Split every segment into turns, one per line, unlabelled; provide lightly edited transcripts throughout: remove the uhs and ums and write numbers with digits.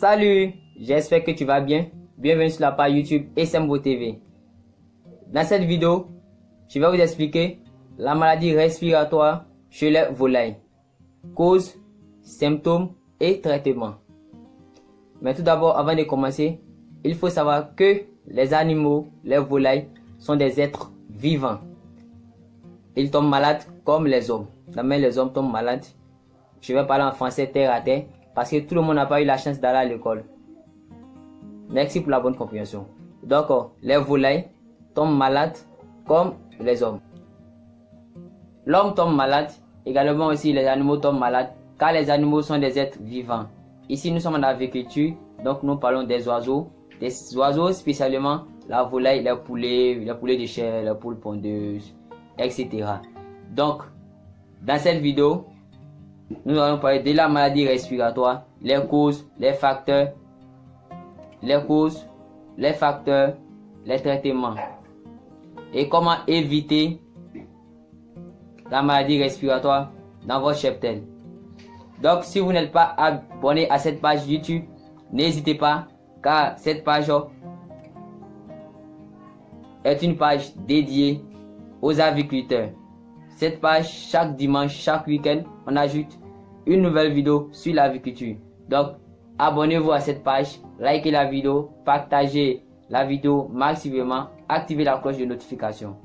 Salut, j'espère que tu vas bien. Bienvenue sur la page YouTube SMVO TV. Dans cette vidéo, je vais vous expliquer la maladie respiratoire chez les volailles. Cause, symptômes et traitement. Mais tout d'abord, avant de commencer, il faut savoir que les animaux, les volailles, sont des êtres vivants. Ils tombent malades comme les hommes. Même les hommes tombent malades. Je vais parler en français terre à terre parce que tout le monde n'a pas eu la chance d'aller à l'école. Merci pour la bonne compréhension. Donc, les volailles tombent malades comme les hommes. L'homme tombe malade, également aussi les animaux tombent malades, car les animaux sont des êtres vivants. Ici, nous sommes en agriculture, donc nous parlons des oiseaux spécialement la volaille, les poulets de chair, les poules pondeuses, etc. Donc, dans cette vidéo, nous allons parler de la maladie respiratoire, les causes, les facteurs, les traitements et comment éviter la maladie respiratoire dans votre cheptel. Donc, si vous n'êtes pas abonné à cette page YouTube, n'hésitez pas, car cette page est une page dédiée aux agriculteurs. Cette page, chaque dimanche, chaque week-end, on ajoute une nouvelle vidéo sur l'agriculture. Donc, abonnez-vous à cette page, likez la vidéo, partagez la vidéo massivement, activez la cloche de notification.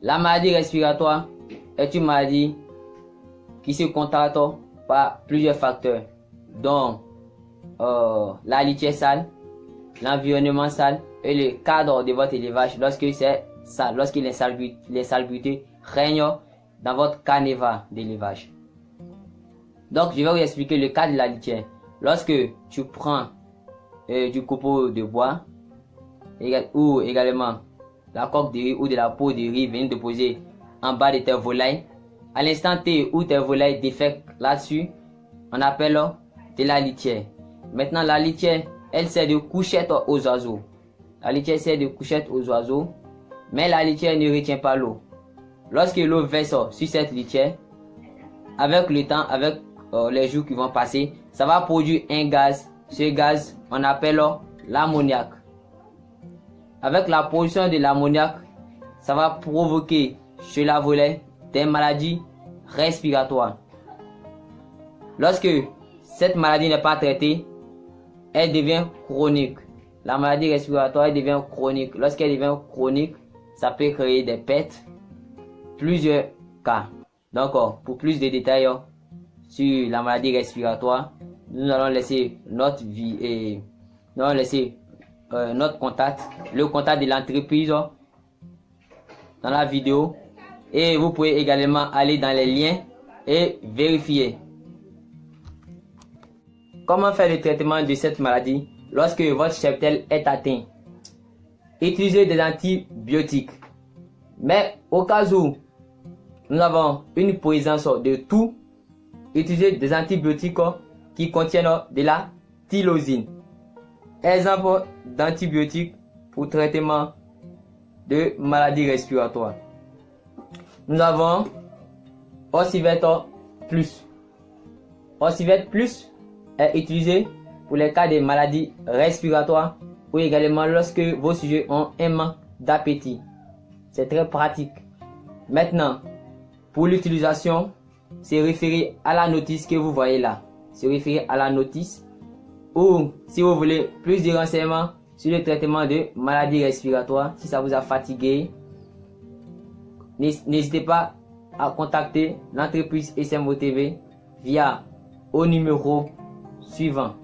La maladie respiratoire est une maladie qui se contracte par plusieurs facteurs, dont la litière sale, l'environnement sale et le cadre de votre élevage lorsque c'est sale, lorsque les salubrités règnent dans votre carnivore d'élevage. Donc, je vais vous expliquer le cas de la litière. Lorsque tu prends du copeau de bois ou également la coque de riz ou de la peau de riz venue de poser en bas de tes volailles, à l'instant T où tes volailles défèquent là-dessus, on appelle de la litière. Maintenant, la litière, elle sert de couchette aux oiseaux. La litière sert de couchette aux oiseaux, mais la litière ne retient pas l'eau. Lorsque l'eau verse sur cette litière, avec le temps, avec les jours qui vont passer, ça va produire un gaz. Ce gaz, on appelle l'ammoniac. Avec la production de l'ammoniac, ça va provoquer chez la volaille des maladies respiratoires. Lorsque cette maladie n'est pas traitée, elle devient chronique. La maladie respiratoire elle devient chronique. Lorsqu'elle devient chronique, ça peut créer des pertes, plusieurs cas. Donc, pour plus de détails sur la maladie respiratoire, nous allons laisser notre vie et nous allons laisser notre contact, le contact de l'entreprise dans la vidéo, et vous pouvez également aller dans les liens et vérifier. Comment faire le traitement de cette maladie lorsque votre cheptel est atteint? Utilisez des antibiotiques. Mais au cas où nous avons une présence de tout, utilisez des antibiotiques qui contiennent de la tyrosine. Exemple d'antibiotiques pour traitement de maladies respiratoires. Nous avons Osyvet Plus. Osyvet Plus est utilisé pour les cas de maladies respiratoires ou également lorsque vos sujets ont un manque d'appétit. C'est très pratique. Maintenant, pour l'utilisation, c'est référé à la notice que vous voyez là. C'est référé à la notice. Ou si vous voulez plus de renseignements sur le traitement de maladies respiratoires, si ça vous a fatigué, n'hésitez pas à contacter l'entreprise SMVO TV via au numéro suivant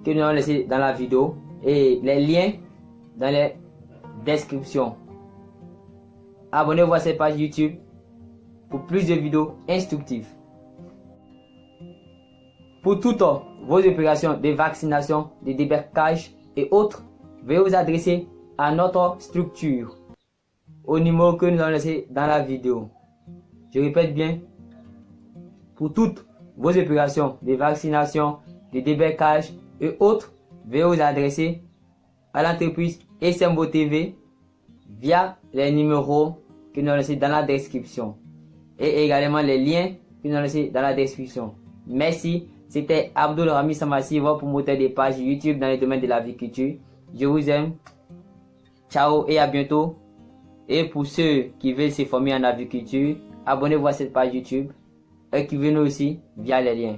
que nous allons laisser dans la vidéo et les liens dans les descriptions. Abonnez-vous à cette page YouTube pour plus de vidéos instructives. Pour toutes vos opérations de vaccination, de débarquage et autres, veuillez vous adresser à notre structure au numéro que nous allons laisser dans la vidéo. Je répète bien, pour toutes vos opérations de vaccination, de débarquage et autres, veuillez vous adresser à l'entreprise SMVO TV via les numéros que nous allons laisser dans la description et également les liens que nous allons laisser dans la description. Merci. C'était Abdul Rami Samassi, votre promoteur des pages YouTube dans le domaine de l'aviculture. Je vous aime. Ciao et à bientôt. Et pour ceux qui veulent se former en aviculture, abonnez-vous à cette page YouTube. Écrivez-nous aussi via les liens.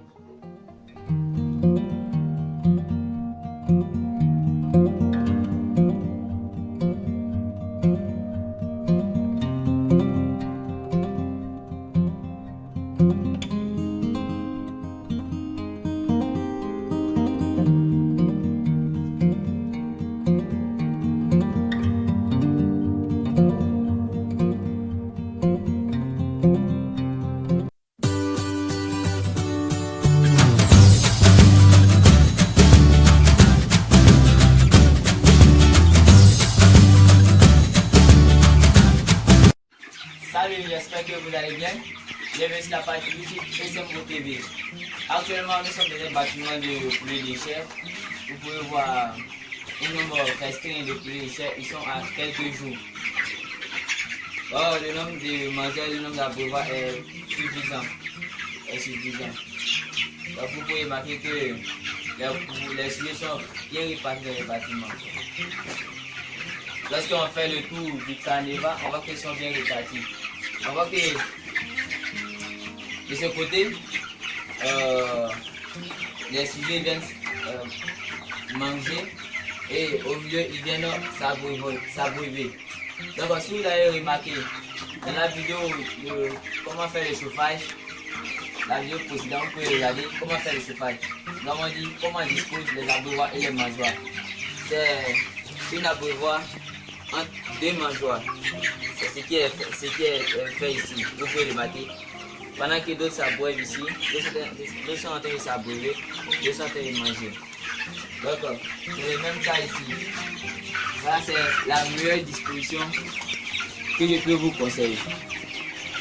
Salut, j'espère que vous allez bien. Bienvenue sur la page YouTube SMO TV. Actuellement, nous sommes dans un bâtiment de poulet de chair. Vous pouvez voir un nombre restreint de poulets de chair. Ils sont à quelques jours. Le nombre de mangeurs, le nombre d'abreuvoirs est suffisant. Donc, vous pouvez remarquer que les sujets sont bien répartis dans le bâtiment. Lorsqu'on fait le tour du carnaval, on voit qu'ils sont bien répartis. On voit que de ce côté, les sujets viennent manger et au milieu, ils viennent s'abreuver. Donc, si vous avez remarqué dans la vidéo de comment faire le chauffage, la vidéo précédente, vous pouvez regarder comment faire le chauffage. Donc, on dit comment on dispose les abreuvoirs et les mangeoires. C'est une abreuvoir entre deux mangeoires. C'est ce qui est fait ici. Vous pouvez remarquer. Pendant que d'autres s'abreuvent ici, d'autres sont en train de s'abreuver, d'autres sont en train de manger. Donc, c'est le même cas ici. Ça, c'est la meilleure disposition que je peux vous conseiller.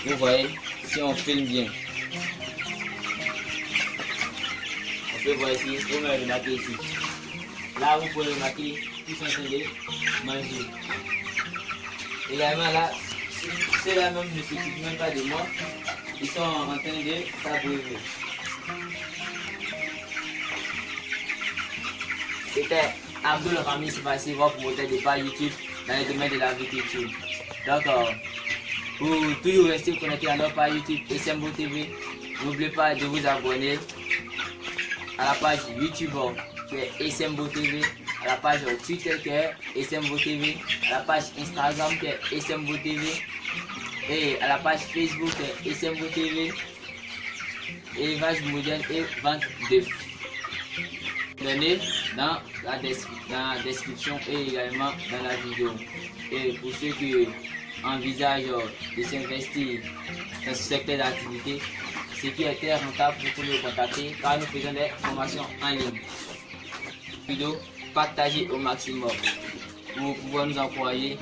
Vous voyez, si on filme bien. On peut voir ici, vous pouvez remarquer ici. Là, vous pouvez remarquer qu'ils sont en train de manger. Également là, ceux-là même ne s'occupent même pas de moi. Ils sont en train de s'abreuver. C'était Abdul Rami Samassi, votre promoteur de page YouTube dans le domaine de l'agriculture. Donc, pour toujours rester connecté à notre page YouTube SMO TV, n'oubliez pas de vous abonner à la page YouTube qui est SMO TV, à la page Twitter qui est SMO TV, à la page Instagram qui est SMO TV et à la page Facebook qui est SMO TV, élevage moderne et vente de données dans la description et également dans la vidéo. Et pour ceux qui envisagent de s'investir dans ce secteur d'activité, ce qui est très rentable, vous pouvez nous contacter car nous faisons des formations en ligne. Vidéo partagez au maximum pour pouvoir nous encourager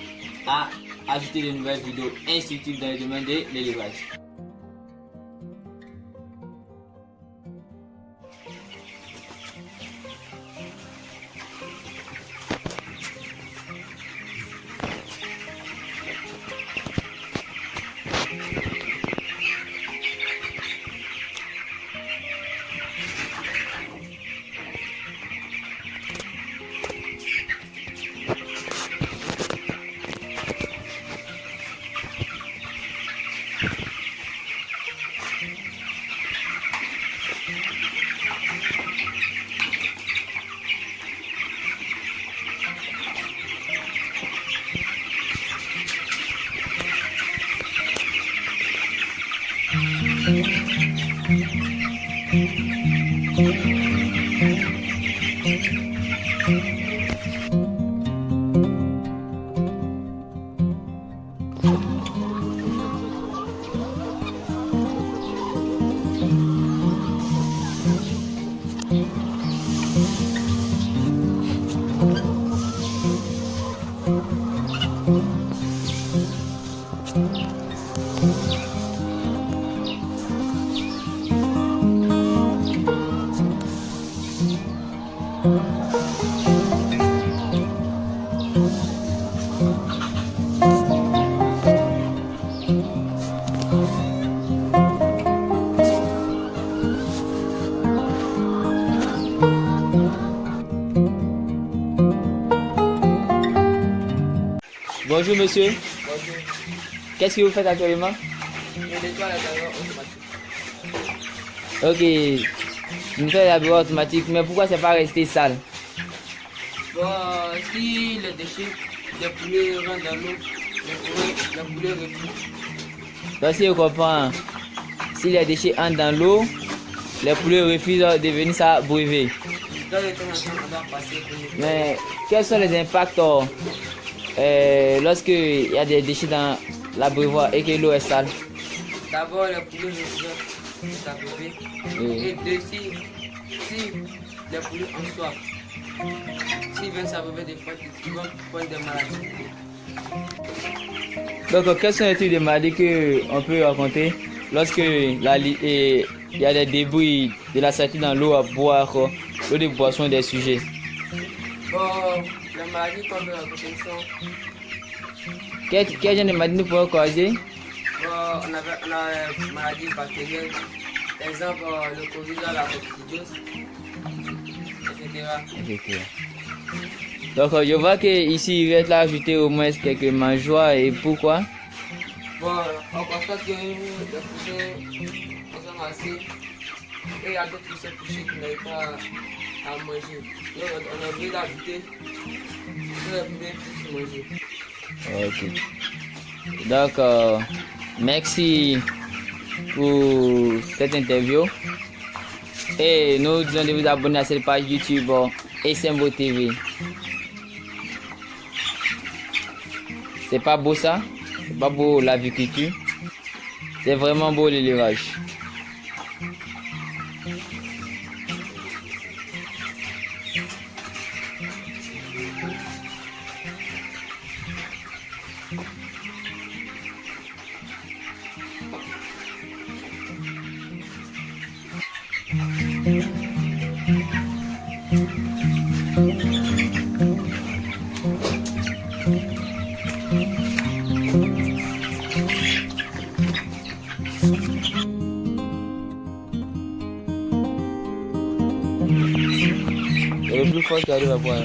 à ajouter de nouvelles vidéos instructives dans le domaine de l'élevage. Bonjour monsieur.
Bonjour.
Qu'est-ce que vous faites actuellement?
Je nettoie la baignoire automatique.
Ok. Vous faites la baignoire automatique, mais pourquoi c'est pas resté sale?
Bon, si les déchets des poulets rentrent dans l'eau, les poulets refusent.
Donc si je comprends, si les déchets entrent dans l'eau, les poulets refusent de venir s'abreuver.
Dans le temps en temps, on doit passer pour nous.
Mais quels sont les impacts lorsque il y a des déchets dans l'abreuvoir et que l'eau est sale?
D'abord, les poulets refusent de s'abreuver.
Oui.
Et deux, si les poulets ont soif, s'ils viennent s'abreuver des fois, ils vont prendre des maladies.
Donc quels sont les types de maladies qu'on peut rencontrer lorsque il y a des débris de la saleté dans l'eau à boire, l'eau de boisson des sujets?
Bon, les maladies qu'on peut rencontrer sont...
Quel genre de maladies nous pouvons causer?
Bon, on a des maladies bactériennes, par exemple le Covid, la coccidiose, etc.
Donc je vois que ici il va être là ajouter au moins quelques mangeoires. Et pourquoi?
Bon, on constate que les poussins sont assez et il y a d'autres poussins couchés qui n'arrivent pas à manger. Donc on a obligé d'ajouter pour les poulets puissent manger.
Ok. Donc merci pour cette interview. Et nous disons de vous abonner à cette page YouTube SMBO TV. C'est pas beau ça? C'est pas beau l'aviculture? C'est vraiment beau l'élevage. Et le plus fort qui arrive à boire.